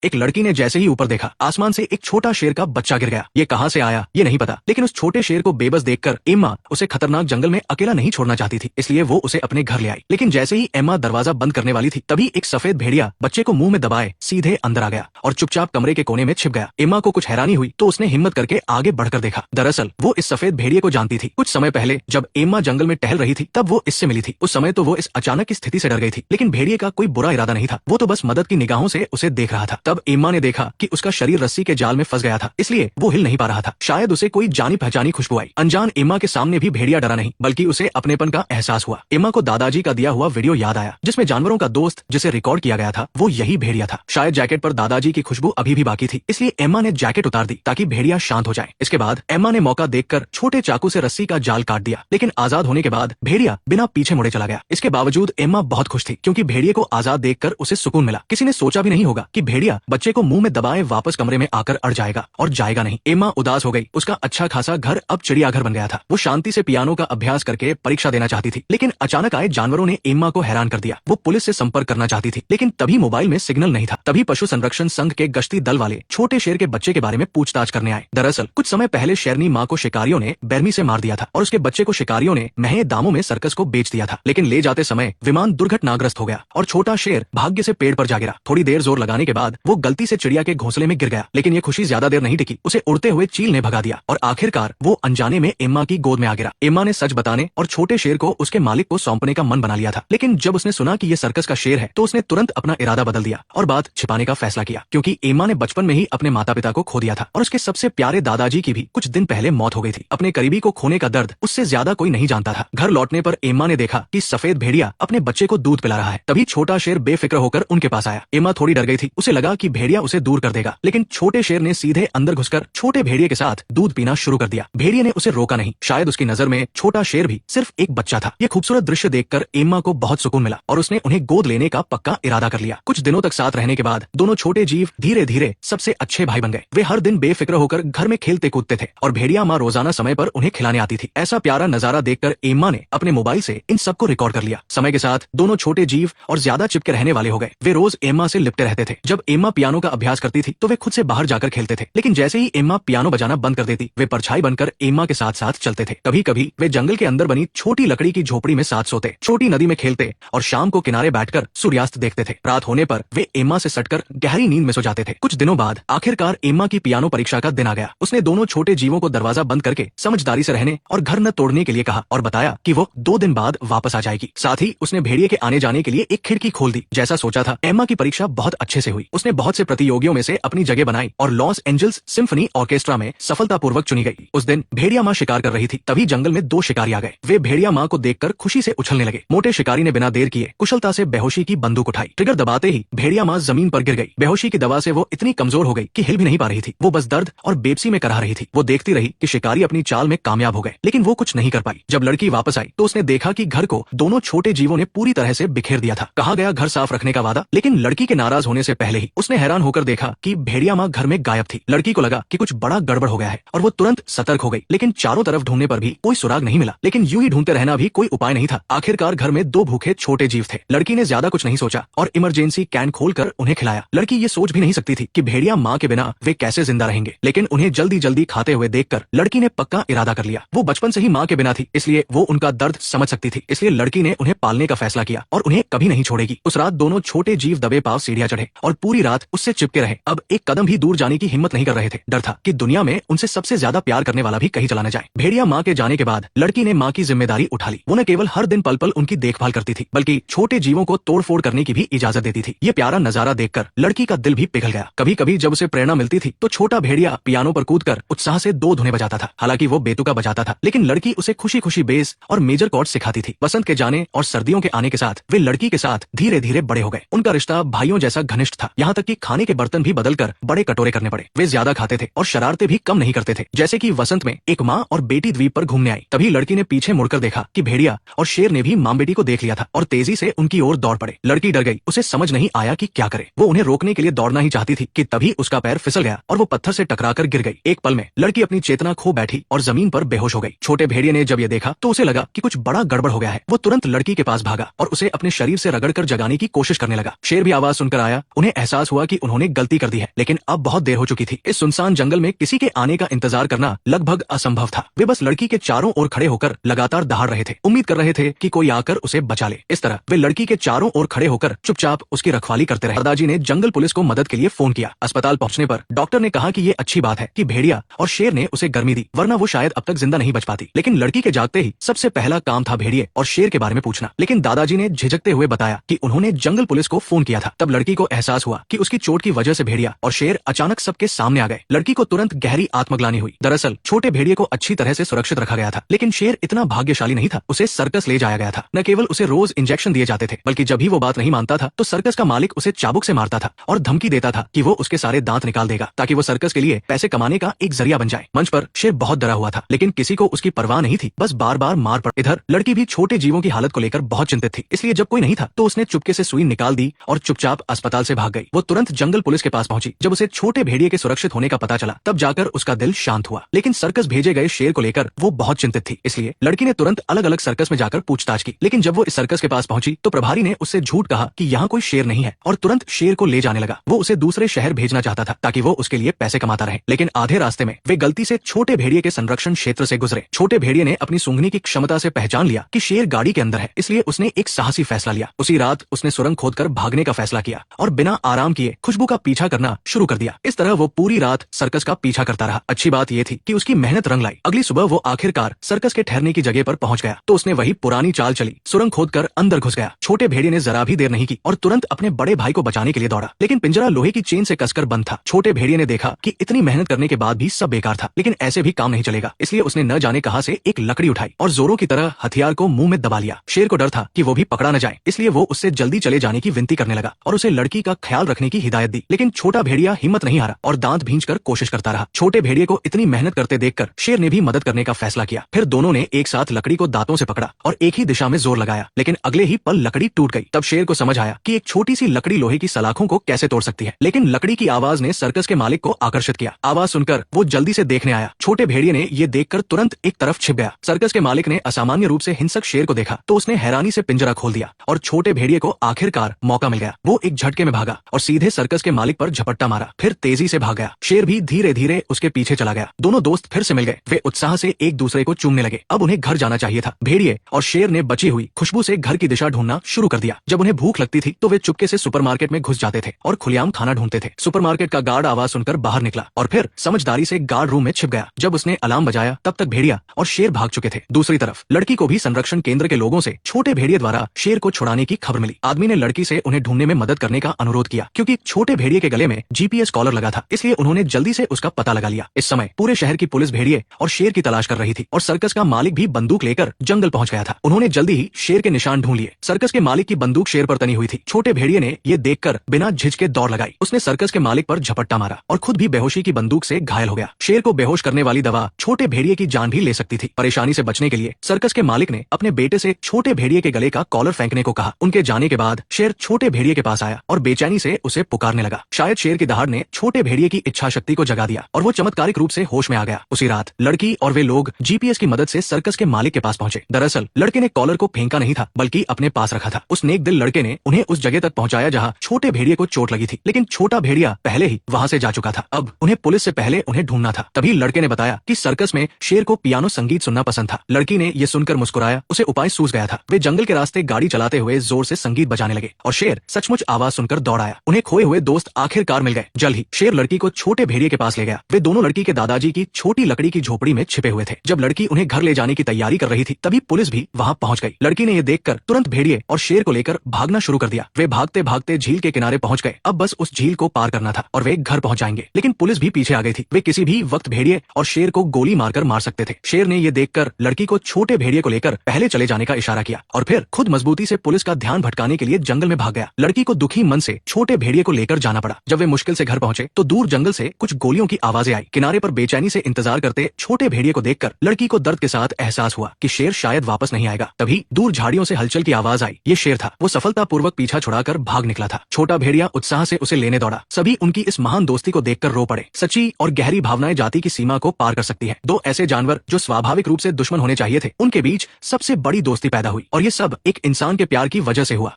एक लड़की ने जैसे ही ऊपर देखा, आसमान से एक छोटा शेर का बच्चा गिर गया। ये कहां से आया ये नहीं पता, लेकिन उस छोटे शेर को बेबस देखकर एम्मा उसे खतरनाक जंगल में अकेला नहीं छोड़ना चाहती थी, इसलिए वो उसे अपने घर ले आई। लेकिन जैसे ही एम्मा दरवाजा बंद करने वाली थी, तभी एक सफेद भेड़िया बच्चे को मुंह में दबाए सीधे अंदर आ गया और चुपचाप कमरे के कोने में छिप गया। एम्मा को कुछ हैरानी हुई तो उसने हिम्मत करके आगे बढ़कर देखा। दरअसल वो इस सफेद भेड़िए को जानती थी। कुछ समय पहले जब एम्मा जंगल में टहल रही थी, तब वो इससे मिली थी। उस समय तो वो इस अचानक की स्थिति से डर गई थी, लेकिन भेड़िए का कोई बुरा इरादा नहीं था, वो तो बस मदद की निगाहों से उसे देख रहा था। तब एम्मा ने देखा कि उसका शरीर रस्सी के जाल में फंस गया था, इसलिए वो हिल नहीं पा रहा था। शायद उसे कोई जानी पहचानी खुशबू आई। अनजान एम्मा के सामने भी भेड़िया डरा नहीं, बल्कि उसे अपनेपन का एहसास हुआ। एम्मा को दादाजी का दिया हुआ वीडियो याद आया, जिसमें जानवरों का दोस्त जिसे रिकॉर्ड किया गया था, वो यही भेड़िया था। शायद जैकेट पर दादाजी की खुशबू अभी भी बाकी थी, इसलिए एम्मा ने जैकेट उतार दी ताकि भेड़िया शांत हो जाए। इसके बाद एम्मा ने मौका देखकर छोटे चाकू से रस्सी का जाल काट दिया, लेकिन आजाद होने के बाद भेड़िया बिना पीछे मुड़े चला गया। इसके बावजूद एम्मा बहुत खुश थी, क्योंकि भेड़िए को आजाद देखकर उसे सुकून मिला। किसी ने सोचा भी नहीं होगा कि भेड़िया बच्चे को मुंह में दबाए वापस कमरे में आकर अड़ जाएगा, और जाएगा नहीं। एम्मा उदास हो गई। उसका अच्छा खासा घर अब चिड़ियाघर बन गया था। वो शांति से पियानो का अभ्यास करके परीक्षा देना चाहती थी, लेकिन अचानक आए जानवरों ने एम्मा को हैरान कर दिया। वो पुलिस से संपर्क करना चाहती थी, लेकिन तभी मोबाइल में सिग्नल नहीं था। तभी पशु संरक्षण संघ के गश्ती दल वाले छोटे शेर के बच्चे के बारे में पूछताछ करने आए। दरअसल कुछ समय पहले शेरनी माँ को शिकारियों ने बेरमी से मार दिया था, और उसके बच्चे को शिकारियों ने महंगे दामों में सर्कस को बेच दिया था। लेकिन ले जाते समय विमान दुर्घटनाग्रस्त हो गया और छोटा शेर भाग्य से पेड़ पर जा गिरा। थोड़ी देर जोर लगाने के बाद वो गलती से चिड़िया के घोंसले में गिर गया, लेकिन ये खुशी ज्यादा देर नहीं टिकी। उसे उड़ते हुए चील ने भगा दिया और आखिरकार वो अनजाने में एम्मा की गोद में आ गिरा। एम्मा ने सच बताने और छोटे शेर को उसके मालिक को सौंपने का मन बना लिया था, लेकिन जब उसने सुना कि ये सर्कस का शेर है, तो उसने तुरंत अपना इरादा बदल दिया और बात छिपाने का फैसला किया, क्योंकि एम्मा ने बचपन में ही अपने माता पिता को खो दिया था, और उसके सबसे प्यारे दादाजी की भी कुछ दिन पहले मौत हो गई थी। अपने करीबी को खोने का दर्द उससे ज्यादा कोई नहीं जानता था। घर लौटने पर एम्मा ने देखा कि सफेद भेड़िया अपने बच्चे को दूध पिला रहा है। तभी छोटा शेर बेफिक्र होकर उनके पास आया। एम्मा थोड़ी डर गई थी, उसे लगा कि भेड़िया उसे दूर कर देगा, लेकिन छोटे शेर ने सीधे अंदर घुसकर छोटे भेड़िए के साथ दूध पीना शुरू कर दिया। भेड़िए ने उसे रोका नहीं, शायद उसकी नजर में छोटा शेर भी सिर्फ एक बच्चा था। ये खूबसूरत दृश्य देखकर एम्मा को बहुत सुकून मिला और उसने उन्हें गोद लेने का पक्का इरादा कर लिया। कुछ दिनों तक साथ रहने के बाद दोनों छोटे जीव धीरे धीरे सबसे अच्छे भाई बन गए। वे हर दिन बेफिक्र होकर घर में खेलते कूदते थे, और भेड़िया माँ रोजाना समय पर उन्हें खिलाने आती थी। ऐसा प्यारा नजारा देखकर एम्मा ने अपने मोबाइल से इन सबको रिकॉर्ड कर लिया। समय के साथ दोनों छोटे जीव और ज्यादा चिपके रहने वाले हो गए। वे रोज एम्मा से लिपटे रहते थे। जब एम्मा पियानो का अभ्यास करती थी तो वे खुद से बाहर जाकर खेलते थे, लेकिन जैसे ही एम्मा पियानो बजाना बंद कर देती, वे परछाई बनकर एम्मा के साथ साथ चलते थे। कभी कभी वे जंगल के अंदर बनी छोटी लकड़ी की झोपड़ी में साथ सोते, छोटी नदी में खेलते और शाम को किनारे बैठकर सूर्यास्त देखते थे। रात होने पर वे एम्मा से सटकर गहरी नींद में सो जाते थे। कुछ दिनों बाद आखिरकार एम्मा की पियानो परीक्षा का दिन आ गया। उसने दोनों छोटे जीवों को दरवाजा बंद करके समझदारी से रहने और घर न तोड़ने के लिए कहा, और बताया कि वो 2 दिन बाद वापस आ जाएगी। साथ ही उसने भेड़िए के आने जाने के लिए एक खिड़की खोल दी। जैसा सोचा था, एम्मा की परीक्षा बहुत अच्छे से हुई। उसने बहुत से प्रतियोगियों में से अपनी जगह बनाई और लॉस एंजल्स सिम्फनी ऑर्केस्ट्रा में सफलतापूर्वक चुनी गई। उस दिन भेड़िया माँ शिकार कर रही थी, तभी जंगल में 2 शिकारी आ गए। वे भेड़िया माँ को देखकर खुशी से उछलने लगे। मोटे शिकारी ने बिना देर किए कुशलता से बेहोशी की बंदूक उठाई। ट्रिगर दबाते ही भेड़िया माँ जमीन पर गिर गई। बेहोशी की दवा से वो इतनी कमजोर हो गई कि हिल भी नहीं पा रही थी। वो बस दर्द और बेबसी में कराह रही थी। वो देखती रही कि शिकारी अपनी चाल में कामयाब हो गए, लेकिन वो कुछ नहीं कर पाई। जब लड़की वापस आई तो उसने देखा कि घर को दोनों छोटे जीवों ने पूरी तरह से बिखेर दिया था। कहा गया घर साफ रखने का वादा, लेकिन लड़की के नाराज होने से पहले ही उसने हैरान होकर देखा कि भेड़िया माँ घर में गायब थी। लड़की को लगा कि कुछ बड़ा गड़बड़ हो गया है और वो तुरंत सतर्क हो गई, लेकिन चारों तरफ ढूंढने पर भी कोई सुराग नहीं मिला। लेकिन यूं ही ढूंढते रहना भी कोई उपाय नहीं था। आखिरकार घर में 2 भूखे छोटे जीव थे। लड़की ने ज्यादा कुछ नहीं सोचा और इमरजेंसी कैन खोलकर उन्हें खिलाया। लड़की ये सोच भी नहीं सकती थी कि भेड़िया माँ के बिना वे कैसे जिंदा रहेंगे, लेकिन उन्हें जल्दी जल्दी खाते हुए देखकर लड़की ने पक्का इरादा कर लिया। वो बचपन से ही माँ के बिना थी, इसलिए वो उनका दर्द समझ सकती थी। इसलिए लड़की ने उन्हें पालने का फैसला किया और उन्हें कभी नहीं छोड़ेगी। उस रात दोनों छोटे जीव दबे पांव सीढ़ियां चढ़े और पूरी रात उससे चिपके रहे। अब एक कदम भी दूर जाने की हिम्मत नहीं कर रहे थे। डर था कि दुनिया में उनसे सबसे ज्यादा प्यार करने वाला भी कहीं चला न जाए। भेड़िया माँ के जाने के बाद लड़की ने माँ की जिम्मेदारी उठा ली। वो न केवल हर दिन पल पल उनकी देखभाल करती थी, बल्कि छोटे जीवों को तोड़फोड़ करने की भी इजाजत देती थी। ये प्यारा नजारा देखकर लड़की का दिल भी पिघल गया। कभी कभी जब उसे प्रेरणा मिलती थी तो छोटा भेड़िया पियानो पर कूदकर उत्साह से 2 धुनें बजाता था। हालांकि वो बेतुका बजाता था, लेकिन लड़की उसे खुशी खुशी बेस और मेजर कॉर्ड सिखाती थी। बसंत के जाने और सर्दियों के आने के साथ वे लड़की के साथ धीरे धीरे बड़े हो गए। उनका रिश्ता भाइयों जैसा घनिष्ठ था, यहाँ तक कि खाने के बर्तन भी बदलकर बड़े कटोरे करने पड़े। वे ज्यादा खाते थे और शरारतें भी कम नहीं करते थे। जैसे कि वसंत में एक माँ और बेटी द्वीप पर घूमने आई, तभी लड़की ने पीछे मुड़कर देखा कि भेड़िया और शेर ने भी माँ बेटी को देख लिया था और तेजी से उनकी ओर दौड़ पड़े। लड़की डर गई, उसे समझ नहीं आया कि क्या करे। वो उन्हें रोकने के लिए दौड़ना ही चाहती थी कि तभी उसका पैर फिसल गया और वो पत्थर से टकराकर गिर गई। एक पल में लड़की अपनी चेतना खो बैठी और जमीन पर बेहोश हो गई। छोटे भेड़िए ने जब ये देखा तो उसे लगा कि कुछ बड़ा गड़बड़ हो गया है। वो तुरंत लड़की के पास भागा और उसे अपने शरीर से रगड़कर जगाने की कोशिश करने लगा। शेर भी आवाज सुनकर आया। उन्हें एहसास हुआ हुआ कि उन्होंने गलती कर दी है, लेकिन अब बहुत देर हो चुकी थी। इस सुनसान जंगल में किसी के आने का इंतजार करना लगभग असंभव था। वे बस लड़की के चारों ओर खड़े होकर लगातार दहाड़ रहे थे, उम्मीद कर रहे थे कि कोई आकर उसे बचा ले। इस तरह वे लड़की के चारों ओर खड़े होकर चुपचाप उसकी रखवाली करते रहे। दादाजी ने जंगल पुलिस को मदद के लिए फोन किया। अस्पताल पहुंचने पर डॉक्टर ने कहा कि ये अच्छी बात है कि भेड़िया और शेर ने उसे गर्मी दी, वरना वो शायद अब तक जिंदा नहीं बच पाती। लेकिन लड़की के जागते ही सबसे पहला काम था भेड़िए और शेर के बारे में पूछना। लेकिन दादाजी ने झिझकते हुए बताया कि उन्होंने जंगल पुलिस को फोन किया था। तब लड़की को एहसास हुआ कि उसकी चोट की वजह से भेड़िया और शेर अचानक सबके सामने आ गए। लड़की को तुरंत गहरी आत्मग्लानि हुई। दरअसल छोटे भेड़िए को अच्छी तरह से सुरक्षित रखा गया था, लेकिन शेर इतना भाग्यशाली नहीं था। उसे सर्कस ले जाया गया था। न केवल उसे रोज इंजेक्शन दिए जाते थे, बल्कि जब भी वो बात नहीं मानता था तो सर्कस का मालिक उसे चाबुक से मारता था और धमकी देता था कि वो उसके सारे दांत निकाल देगा, ताकि वो सर्कस के लिए पैसे कमाने का एक जरिया बन जाए। मंच पर शेर बहुत डरा हुआ था, लेकिन किसी को उसकी परवाह नहीं थी, बस बार बार मार पड़। इधर लड़की भी छोटे जीवों की हालत को लेकर बहुत चिंतित थी, इसलिए जब कोई नहीं था तो उसने चुपके से सुई निकाल दी और चुपचाप अस्पताल से भाग गई। वो तुरंत जंगल पुलिस के पास पहुंची। जब उसे छोटे भेड़िए के सुरक्षित होने का पता चला, तब जाकर उसका दिल शांत हुआ। लेकिन सर्कस भेजे गए शेर को लेकर वो बहुत चिंतित थी, इसलिए लड़की ने तुरंत अलग अलग सर्कस में जाकर पूछताछ की। लेकिन जब वो इस सर्कस के पास पहुंची तो प्रभारी ने उससे झूठ कहा कि यहाँ कोई शेर नहीं है और तुरंत शेर को ले जाने लगा। वो उसे दूसरे शहर भेजना चाहता था ताकि वो उसके लिए पैसे कमाता रहे। लेकिन आधे रास्ते में वे गलती से छोटे भेड़िए के संरक्षण क्षेत्र से गुजरे। छोटे भेड़िए ने अपनी सूंघने की क्षमता से पहचान लिया कि शेर गाड़ी के अंदर है, इसलिए उसने एक साहसी फैसला लिया। उसी रात उसने सुरंग खोदकर भागने का फैसला किया और बिना आराम किए खुशबू का पीछा करना शुरू कर दिया। इस तरह वो पूरी रात सर्कस का पीछा करता रहा। अच्छी बात यह थी कि उसकी मेहनत रंग लाई। अगली सुबह वो आखिरकार सर्कस के ठहरने की जगह पर पहुंच गया तो उसने वही पुरानी चाल चली, सुरंग खोदकर अंदर घुस गया। छोटे भेड़िए ने जरा भी देर नहीं की और तुरंत अपने बड़े भाई को बचाने के लिए दौड़ा, लेकिन पिंजरा लोहे की चेन से कसकर बंद था। छोटे भेड़िए ने देखा कि इतनी मेहनत करने के बाद भी सब बेकार था, लेकिन ऐसे भी काम नहीं चलेगा, इसलिए उसने न जाने कहां से एक लकड़ी उठाई और जोरों की तरह हथियार को मुंह में दबा लिया। शेर को डर था कि वो भी पकड़ा न जाए, इसलिए वो उससे जल्दी चले जाने की विनती करने लगा और उसे लड़की का ख्याल रखने की हिदायत दी। लेकिन छोटा भेड़िया हिम्मत नहीं हारा और दांत भींचकर कोशिश करता रहा। छोटे भेड़िए को इतनी मेहनत करते देखकर शेर ने भी मदद करने का फैसला किया। फिर दोनों ने एक साथ लकड़ी को दांतों से पकड़ा और एक ही दिशा में जोर लगाया, लेकिन अगले ही पल लकड़ी टूट गई। तब शेर को समझ आया कि एक छोटी सी लकड़ी लोहे की सलाखों को कैसे तोड़ सकती है। लेकिन लकड़ी की आवाज ने सर्कस के मालिक को आकर्षित किया। आवाज सुनकर वो जल्दी से देखने आया। छोटे भेड़िए ने ये देखकर तुरंत एक तरफ छिप गया। सर्कस के मालिक ने असामान्य रूप से हिंसक शेर को देखा तो उसने हैरानी से पिंजरा खोल दिया और छोटे भेड़िए को आखिरकार मौका मिल गया। वो एक झटके में भागा और सीधे सर्कस के मालिक पर झपट्टा मारा, फिर तेजी से भाग गया। शेर भी धीरे धीरे उसके पीछे चला गया। दोनों दोस्त फिर से मिल गए। वे उत्साह से एक दूसरे को चूमने लगे। अब उन्हें घर जाना चाहिए था। भेड़िए और शेर ने बची हुई खुशबू से घर की दिशा ढूंढना शुरू कर दिया। जब उन्हें भूख लगती थी तो वे चुपके से सुपरमार्केट में घुस जाते थे और खुलेआम खाना ढूंढते थे। सुपरमार्केट का गार्ड आवाज सुनकर बाहर निकला और फिर समझदारी से गार्ड रूम में छिप गया। जब उसने अलार्म बजाया तब तक भेड़िया और शेर भाग चुके थे। दूसरी तरफ लड़की को भी संरक्षण केंद्र के लोगों से छोटे भेड़िए द्वारा शेर को छुड़ाने की खबर मिली। आदमी ने लड़की से उन्हें ढूंढने में मदद करने का अनुरोध किया, क्योंकि छोटे भेड़िए के गले में जीपीएस कॉलर लगा था, इसलिए उन्होंने जल्दी से उसका पता लगा लिया। इस समय पूरे शहर की पुलिस भेड़िए और शेर की तलाश कर रही थी और सर्कस का मालिक भी बंदूक लेकर जंगल पहुंच गया था। उन्होंने जल्दी ही शेर के निशान ढूंढ लिए। सर्कस के मालिक की बंदूक शेर पर तनी हुई थी। छोटे भेड़िए ने ये देखकर बिना झिझके दौड़ लगाई। उसने सर्कस के मालिक पर झपट्टा मारा और खुद भी बेहोशी की बंदूक से घायल हो गया। शेर को बेहोश करने वाली दवा छोटे भेड़िए की जान भी ले सकती थी। परेशानी से बचने के लिए सर्कस के मालिक ने अपने बेटे से छोटे भेड़िए के गले का कॉलर फेंकने को कहा। उनके जाने के बाद शेर छोटे भेड़िए के पास आया और बेचैनी से उसे पुकारने लगा। शायद शेर की दहाड़ ने छोटे भेड़िए की इच्छा शक्ति को जगा दिया और वो चमत्कारिक रूप से होश में आ गया। उसी रात लड़की और वे लोग जीपीएस की मदद से सर्कस के मालिक के पास पहुंचे। दरअसल लड़के ने कॉलर को फेंका नहीं था, बल्कि अपने पास रखा था। उस नेक दिल लड़के ने उन्हें उस जगह तक पहुंचाया जहां छोटे भेड़िए को चोट लगी थी, लेकिन छोटा भेड़िया पहले ही वहां से जा चुका था। अब उन्हें पुलिस से पहले उन्हें ढूंढना था। तभी लड़के ने बताया कि सर्कस में शेर को पियानो संगीत सुनना पसंद था। लड़की ने यह सुनकर मुस्कुराया, उसे उपाय सूझ गया था। वे जंगल के रास्ते गाड़ी चलाते हुए जोर से संगीत बजाने लगे और शेर सचमुच आवाज सुनकर दौड़ आया। उन्हें खोए हुए दोस्त आखिरकार मिल गए। जल्द ही शेर लड़की को छोटे भेड़िए के पास ले गया। वे दोनों लड़की के दादाजी की छोटी लकड़ी की झोपड़ी में छिपे हुए थे। जब लड़की उन्हें घर ले जाने की तैयारी कर रही थी तभी पुलिस भी वहां पहुंच गई। लड़की ने यह देखकर तुरंत भेड़िए और शेर को लेकर भागना शुरू कर दिया। वे भागते भागते झील के किनारे पहुंच गए। अब बस उस झील को पार करना था और वे घर पहुंच जाएंगे। लेकिन पुलिस भी पीछे आ गई थी। वे किसी भी वक्त भेड़िए और शेर को गोली मारकर मार सकते थे। शेर ने यह देखकर लड़की को छोटे भेड़िए को लेकर पहले चले जाने का इशारा किया और फिर खुद मजबूती से पुलिस का ध्यान भटकाने के लिए जंगल में भाग गया। लड़की को दुखी मन से छोटे भेड़िए को लेकर जाना पड़ा। जब वे मुश्किल से घर पहुंचे तो दूर जंगल से कुछ गोलियों की आवाजें आई। किनारे पर बेचैनी से इंतजार करते छोटे भेड़िए को देखकर लड़की को दर्द के साथ एहसास हुआ कि शेर शायद वापस नहीं आएगा। तभी दूर झाड़ियों से हलचल की आवाज आई। ये शेर था। वो सफलतापूर्वक पीछा छुड़ाकर भाग निकला था। छोटा भेड़िया उत्साह से उसे लेने दौड़ा। सभी उनकी इस महान दोस्ती को देखकर रो पड़े। सच्ची और गहरी भावनाएं जाति की सीमा को पार कर सकती है। दो ऐसे जानवर जो स्वाभाविक रूप से दुश्मन होने चाहिए थे, उनके बीच सबसे बड़ी दोस्ती पैदा हुई और ये सब एक इंसान के प्यार की वजह से हुआ।